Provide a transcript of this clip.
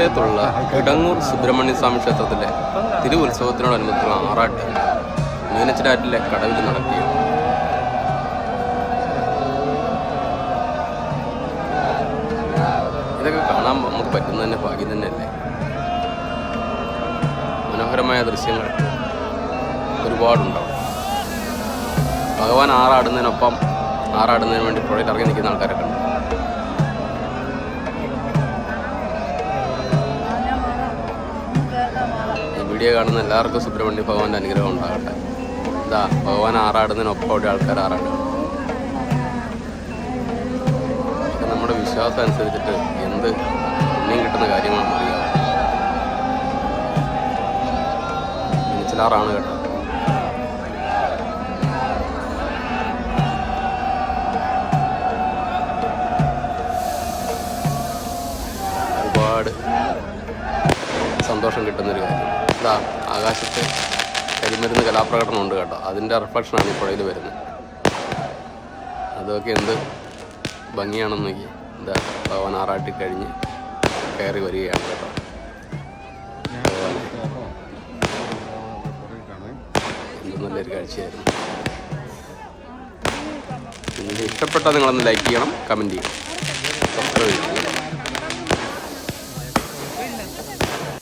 കോട്ടയത്തുള്ള കിടങ്ങൂർ സുബ്രഹ്മണ്യ സ്വാമി ക്ഷേത്രത്തിലെ തിരുവുത്സവത്തിനോടനുബന്ധിച്ചുള്ള ആറാട്ട് മീനച്ചിലാറ്റിലെ കടവിൽ നടക്കുകയാണ്. ഇതൊക്കെ കാണാൻ നമുക്ക് പറ്റുന്ന തന്നെ ഭാഗ്യം തന്നെയല്ലേ. മനോഹരമായ ദൃശ്യങ്ങൾ ഒരുപാടുണ്ടാവും. ഭഗവാൻ ആറാടുന്നതിനൊപ്പം ആറാടുന്നതിന് വേണ്ടി പുഴയിൽ ഇറങ്ങി നിൽക്കുന്ന ആൾക്കാരൊക്കെ ഉണ്ട്. ഈ വീഡിയോ കാണുന്ന എല്ലാവർക്കും സുബ്രഹ്മണ്യ ഭഗവാന്റെ അനുഗ്രഹം ഉണ്ടാകട്ടെ. ഇതാ ഭഗവാൻ ആറാടുന്നതിനൊപ്പം അവിടെ ആൾക്കാർ ആറാടും. നമ്മുടെ വിശ്വാസം അനുസരിച്ചിട്ട് എന്ത് പുണ്യം കിട്ടുന്ന കാര്യമാണെന്ന് അറിയാം. മീനച്ചിലാറാണ് കേട്ടോ. ഒരുപാട് സന്തോഷം കിട്ടുന്നൊരു കാര്യം. ഇതാ ആകാശത്ത് കരിമരുന്ന് കലാപ്രകടനം ഉണ്ട് കേട്ടോ. അതിൻ്റെ റിഫ്ലക്ഷനാണ് ഈ പുഴയിൽ വരുന്നത്. അതൊക്കെ എന്ത് ഭംഗിയാണെന്ന് നോക്കി. എന്താ ഭഗവാൻ ആറാട്ടി കഴിഞ്ഞ് കയറി വരികയാണ് കേട്ടോ. എന്ത് നല്ലൊരു കാഴ്ചയായിരുന്നു. നിങ്ങൾക്ക് ഇഷ്ടപ്പെട്ടാൽ നിങ്ങളൊന്ന് ലൈക്ക് ചെയ്യണം, കമൻറ്റ് ചെയ്യണം, സബ്സ്ക്രൈബ് ചെയ്യണം.